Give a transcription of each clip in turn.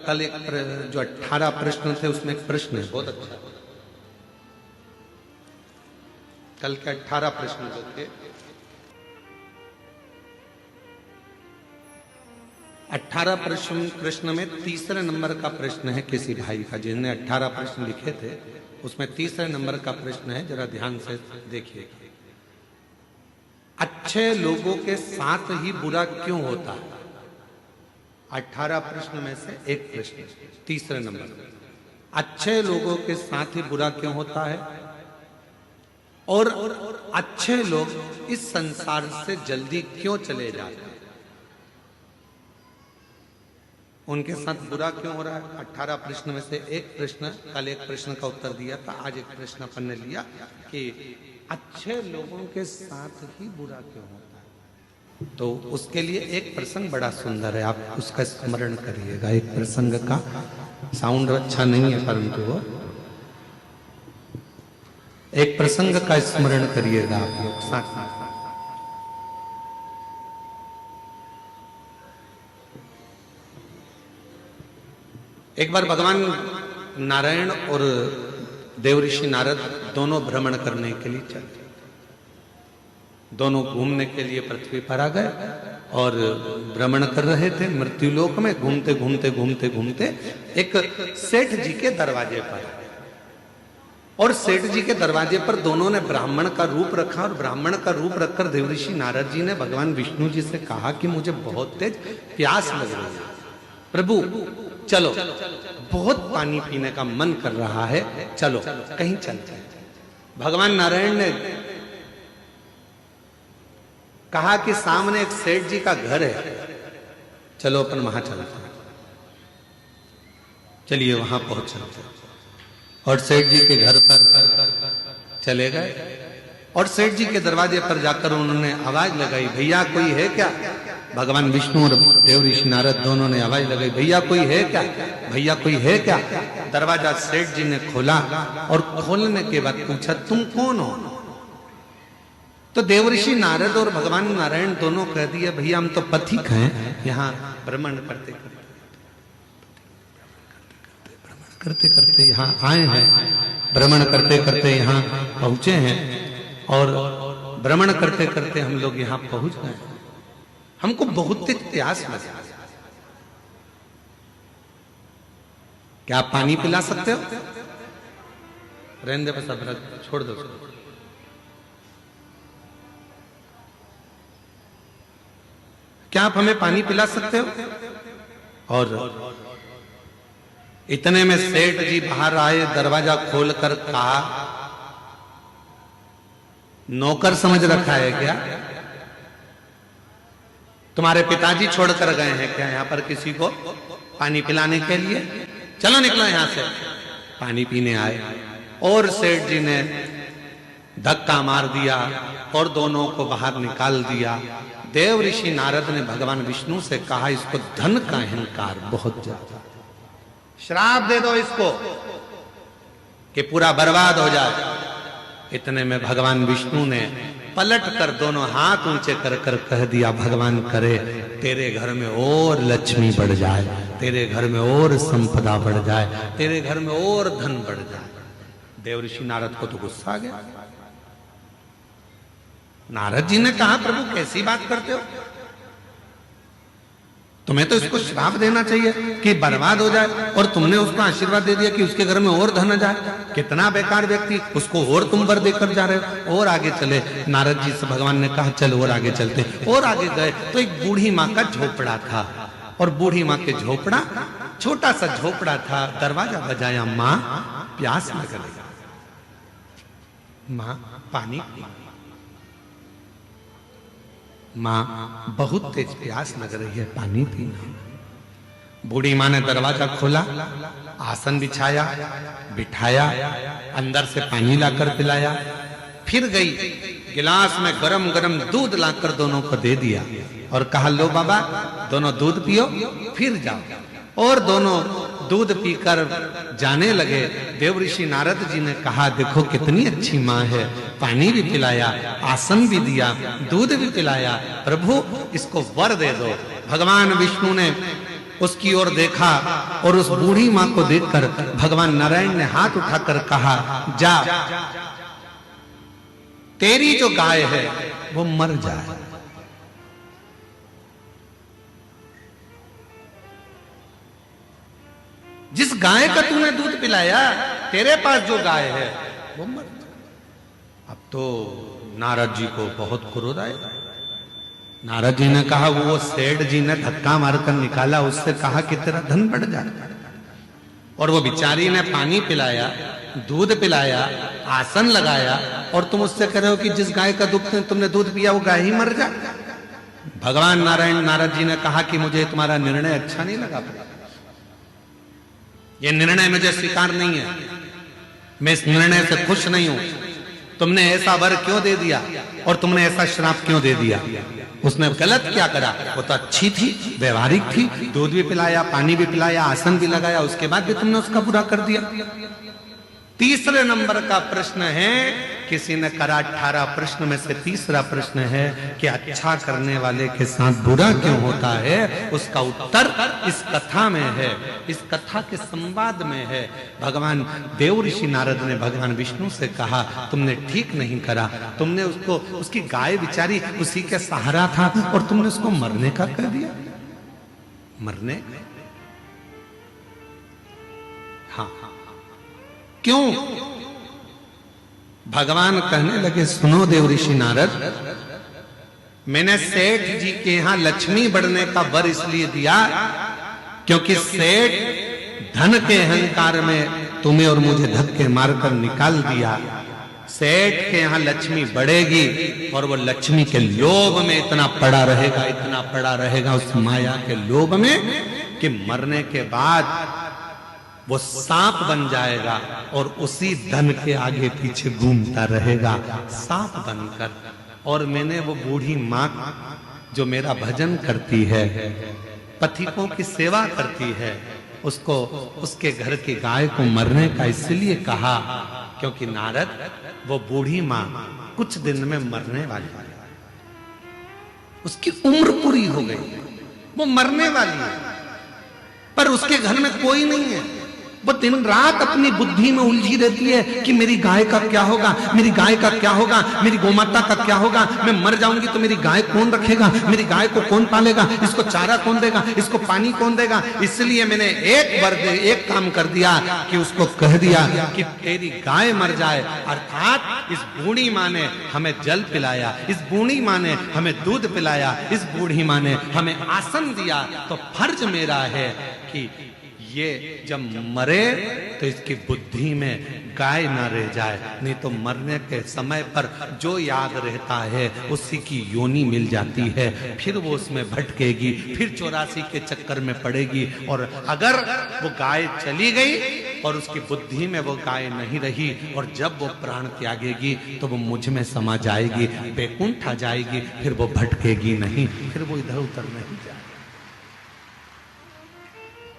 कल एक जो 18 प्रश्न थे उसमें एक प्रश्न है बहुत अच्छा। कल के 18 प्रश्न जो थे 18 प्रश्न में तीसरे नंबर का प्रश्न है किसी भाई का, जिन्होंने 18 प्रश्न लिखे थे उसमें तीसरे नंबर का प्रश्न है, जरा ध्यान से देखिए। अच्छे लोगों के साथ ही बुरा क्यों होता है? 18 प्रश्न में से एक प्रश्न तीसरे नंबर, अच्छे लोगों के साथ ही बुरा क्यों होता है और अच्छे लोग इस संसार से जल्दी क्यों चले जाते हैं? उनके साथ बुरा क्यों हो रहा है? 18 प्रश्न में से एक प्रश्न, कल एक प्रश्न का उत्तर दिया था, आज एक प्रश्न अपन ने लिया कि अच्छे लोगों के साथ ही बुरा क्यों होता है। तो उसके लिए एक प्रसंग बड़ा सुंदर है, आप उसका स्मरण करिएगा। एक प्रसंग का साउंड अच्छा नहीं है परंतु वो एक प्रसंग का स्मरण करिएगा आप लोग साथ साथ। एक बार भगवान नारायण और देवऋषि नारद दोनों भ्रमण करने के लिए चले, दोनों घूमने के लिए पृथ्वी पर आ गए और भ्रमण कर रहे थे मृत्युलोक में। घूमते घूमते घूमते घूमते एक सेठ जी के दरवाजे पर, और सेठ जी के दरवाजे पर दोनों ने ब्राह्मण का रूप रखा, और ब्राह्मण का रूप रखकर देवऋषि नारद जी ने भगवान विष्णु जी से कहा कि मुझे बहुत तेज प्यास लग रही है, प्रभु चलो, बहुत पानी पीने का मन कर रहा है, चलो कहीं चलते हैं। भगवान नारायण ने कहा कि सामने एक सेठ जी का घर है, चलो अपन वहां चलते हैं। चलिए वहां पहुंच चलते हैं और सेठ जी के घर पर चले गए और सेठ जी के दरवाजे पर जाकर उन्होंने आवाज लगाई, भैया कोई है क्या? भगवान विष्णु और देवऋषि नारद दोनों ने आवाज लगाई, भैया कोई है क्या, भैया कोई है क्या? दरवाजा सेठ जी ने खोला और खोलने के बाद पूछा, तुम कौन हो? तो देवऋषि नारद और भगवान नारायण दोनों कह दिए, भैया हम तो पथिक हैं, यहाँ भ्रमण करते करते यहाँ आए हैं, भ्रमण करते करते यहाँ पहुंचे हैं और भ्रमण करते करते हम लोग यहाँ पहुंच गए, हमको बहुत तेज प्यास लगी, क्या आप पानी पिला सकते हो? रहने दे बस, अब छोड़ दो। क्या आप हमें पानी पिला सकते हो? और इतने में सेठ जी बाहर आए, दरवाजा खोलकर कहा, नौकर समझ रखा है क्या? तुम्हारे पिताजी छोड़कर गए हैं क्या यहाँ पर किसी को पानी पिलाने के लिए? चलो निकलो यहां से। पानी पीने आए और सेठ जी ने धक्का मार दिया और दोनों को बाहर निकाल दिया। देवऋषि नारद ने भगवान विष्णु से कहा, इसको धन का अहंकार बहुत ज्यादा, श्राप दे दो इसको कि पूरा बर्बाद हो जाए। इतने में भगवान विष्णु ने पलट कर दोनों हाथ ऊंचे कर कर कह दिया, भगवान करे तेरे घर में और लक्ष्मी बढ़ जाए, तेरे घर में और संपदा बढ़ जाए, तेरे घर में और धन बढ़ जाए। देवऋषि नारद को तो गुस्सा आ गया। नारद जी ने कहा, प्रभु कैसी बात करते हो, तुम्हें तो इसको श्राप देना चाहिए कि बर्बाद हो जाए, और तुमने उसको आशीर्वाद दे दिया कि उसके घर में और धन आ जाए। कितना बेकार व्यक्ति, उसको और तुम वर देकर जा रहे हो। और आगे चले, नारद जी से भगवान ने कहा चल और आगे चलते। और आगे गए तो एक बूढ़ी माँ का झोपड़ा था, और बूढ़ी माँ के झोपड़ा, छोटा सा झोपड़ा था। दरवाजा बजाया, माँ प्यास लग रही, माँ पानी, माँ बहुत तेज प्यास लग रही है, पानी पीना। बूढ़ी माँ ने दरवाजा खोला, आसन बिछाया, बिठाया, अंदर से पानी लाकर पिलाया, फिर गई गिलास में गरम गरम दूध लाकर दोनों को दे दिया और कहा, लो बाबा दोनों दूध पियो फिर जाओ। और दोनों दूध पीकर जाने लगे। देवऋषि नारद जी ने कहा, देखो कितनी अच्छी माँ है, पानी भी पिलाया, आसन भी दिया, दूध भी पिलाया, प्रभु इसको वर दे दो। भगवान विष्णु ने उसकी ओर देखा और उस बूढ़ी मां को देखकर भगवान नारायण ने हाथ उठाकर कहा, जा, तेरी जो गाय है वो मर जाए। जिस गाय का तूने दूध पिलाया, तेरे पास जो गाय है वो मर जाए। अब तो नारद जी को बहुत क्रोध आया। नारद जी ने कहा, वो सेठ जी ने धक्का मारकर निकाला, उससे कहा कि तेरा धन बढ़ जाए। और वो बिचारी ने पानी पिलाया, दूध पिलाया, आसन लगाया, और तुम उससे कह रहे हो कि जिस गाय का दूध तुमने दूध पिया वो गाय ही मर जाए। भगवान नारायण नारद जी ने कहा कि मुझे तुम्हारा निर्णय अच्छा नहीं लगा, ये निर्णय मुझे स्वीकार नहीं है, मैं इस निर्णय से खुश नहीं हूं। तुमने ऐसा वर क्यों दे दिया और तुमने ऐसा श्राप क्यों दे दिया? उसने गलत क्या करा? वो तो अच्छी थी, व्यवहारिक थी, दूध भी पिलाया, पानी भी पिलाया, आसन भी लगाया, उसके बाद भी तुमने उसका बुरा कर दिया। तीसरे नंबर का प्रश्न है, किसी ने करा 18 प्रश्न में से तीसरा प्रश्न है कि अच्छा करने वाले के साथ बुरा क्यों होता है? उसका उत्तर इस कथा में है, इस कथा के संवाद में है। भगवान देव ऋषि नारद ने भगवान विष्णु से कहा, तुमने ठीक नहीं करा, तुमने उसको, उसकी गाय बिचारी उसी के सहारा था और तुमने उसको मरने का कह दिया। मरने? हाँ, क्यों? भगवान कहने लगे, सुनो देव ऋषि नारद, मैंने सेठ जी के यहां लक्ष्मी बढ़ने का वर इसलिए दिया क्योंकि सेठ धन के अहंकार में तुम्हें और मुझे धक्के मारकर निकाल दिया। सेठ के यहां लक्ष्मी बढ़ेगी और वो लक्ष्मी के लोभ में इतना पड़ा रहेगा, इतना पड़ा रहेगा उस माया के लोभ में कि मरने के बाद वो सांप बन जाएगा और उसी धन के आगे पीछे घूमता रहेगा सांप बनकर। और मैंने वो बूढ़ी मां जो मेरा भजन करती है, पथिकों की सेवा करती है, उसको, उसके घर की गाय को मरने का इसलिए कहा क्योंकि नारद, वो बूढ़ी मां कुछ दिन में मरने वाली है, उसकी उम्र पूरी हो गई, वो मरने वाली है, पर उसके घर में कोई नहीं है। वो दिन रात अपनी बुद्धि में उलझी रहती है कि मेरी गाय का क्या होगा, मेरी गाय का क्या होगा, मेरी गोमाता का क्या होगा, मैं मर जाऊंगी तो मेरी गाय कौन रखेगा, मेरी गाय को कौन पालेगा, इसको चारा कौन देगा, इसको पानी कौन देगा। इसलिए मैंने एक काम कर दिया कि उसको कह दिया कि तेरी गाय मर जाए। अर्थात इस बूढ़ी माँ ने हमें जल पिलाया, इस बूढ़ी माँ ने हमें दूध पिलाया, इस बूढ़ी माँ ने हमें आसन दिया, तो फर्ज मेरा है कि ये जब मरे तो इसकी बुद्धि में गाय ना रह जाए, नहीं तो मरने के समय पर जो याद रहता है उसी की योनि मिल जाती है, फिर वो उसमें भटकेगी, फिर 84 के चक्कर में पड़ेगी। और अगर वो गाय चली गई और उसकी बुद्धि में वो गाय नहीं रही और जब वो प्राण त्यागेगी तो वो मुझ में समा जाएगी, बैकुंठ आ जाएगी, फिर वो भटकेगी नहीं, फिर वो इधर उधर नहीं जाएगी।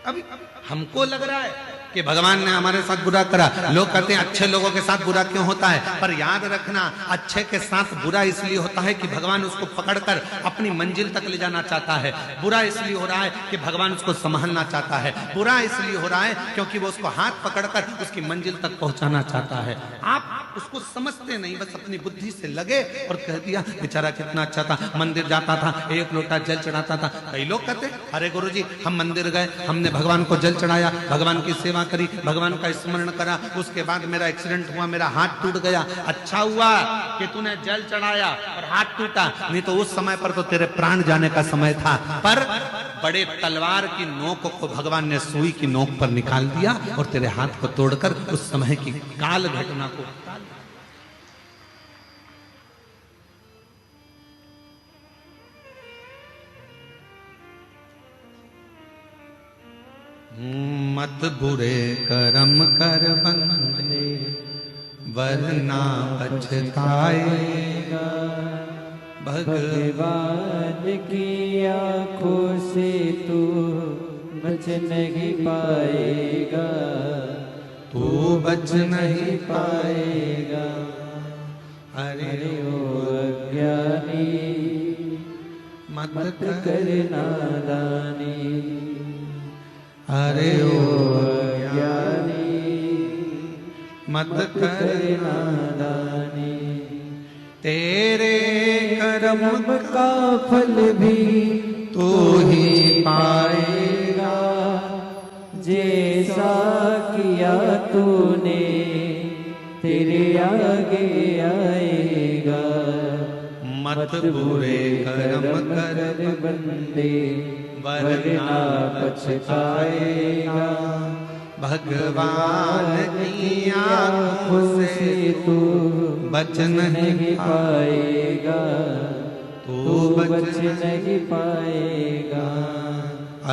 अभी हमको लग रहा है कि भगवान ने हमारे साथ बुरा करा। लोग कहते हैं अच्छे लोगों के साथ बुरा क्यों होता है, पर याद रखना अच्छे के साथ बुरा इसलिए होता है कि भगवान उसको पकड़कर अपनी मंजिल तक ले जाना चाहता है। बुरा इसलिए हो रहा है कि भगवान उसको संभालना चाहता है। बुरा इसलिए हो रहा है क्योंकि वो उसको हाथ पकड़कर उसकी मंजिल तक पहुंचाना चाहता है। आप उसको समझते नहीं, बस अपनी बुद्धि से लगे और कह दिया बेचारा कितना अच्छा था, मंदिर जाता था, एक लोटा जल चढ़ाता था। कई लोग कहते अरे गुरुजी हम मंदिर गए, हमने भगवान को जल चढ़ाया, भगवान की सेवा करी, भगवान का स्मरण करा, उसके बाद मेरा एक्सीडेंट हुआ, मेरा हाथ टूट गया। अच्छा हुआ कि तूने जल चढ़ाया और हाथ टूटा, नहीं तो उस समय पर तो तेरे प्राण जाने का समय था। पर बड़े तलवार की नोक को भगवान ने सुई की नोक पर निकाल दिया और तेरे हाथ को तोड़कर उस समय की काल घटना को मत बुरे कर्म कर बंदे वरना पछताएगा, भगवान की आंखों से तू बच नहीं पाएगा, तू बच नहीं पाएगा। अरे ओ अज्ञानी मत कर नादानी, अरे ओ अज्ञानी मत कर नादानी, तेरे कर्म का फल भी तू ही पाएगा, जैसा किया तूने तेरे आगे आएगा। मत बुरे कर्म कर बंदे वरना पछताएगा। भगवान की आंखों से तू बच नहीं पाएगा, तू बच नहीं पाएगा।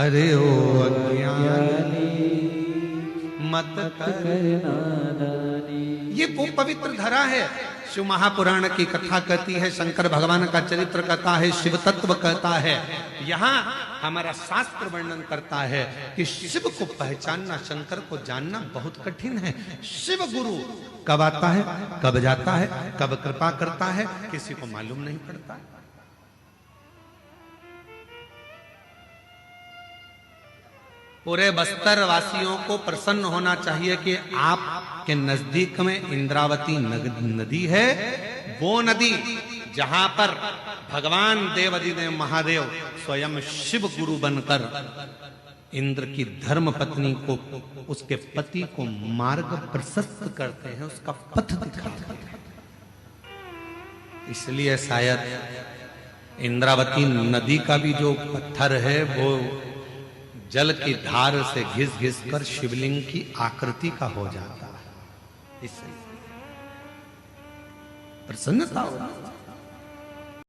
अरे ओ अज्ञानी मत कर नादानी। ये वो पवित्र धरा है। शिव महापुराण की कथा कहती है, शंकर भगवान का चरित्र कहता है, शिव तत्व कहता है। यहाँ हमारा शास्त्र वर्णन करता है कि शिव को पहचानना, शंकर को जानना बहुत कठिन है। शिव गुरु कब आता है, कब जाता है, कब कृपा करता है, किसी को मालूम नहीं पड़ता। पूरे बस्तर वासियों को प्रसन्न होना चाहिए कि आपके नजदीक में इंद्रावती नदी है। वो नदी जहां पर भगवान देवाधिदेव महादेव स्वयं शिव गुरु बनकर इंद्र की धर्म पत्नी को, उसके पति को मार्ग प्रशस्त करते हैं, उसका पथ दिखाते हैं। इसलिए शायद इंद्रावती नदी का भी जो पत्थर है वो जल की धार से घिस घिस कर शिवलिंग की आकृति का हो जाता है। इससे प्रसन्नता होती है।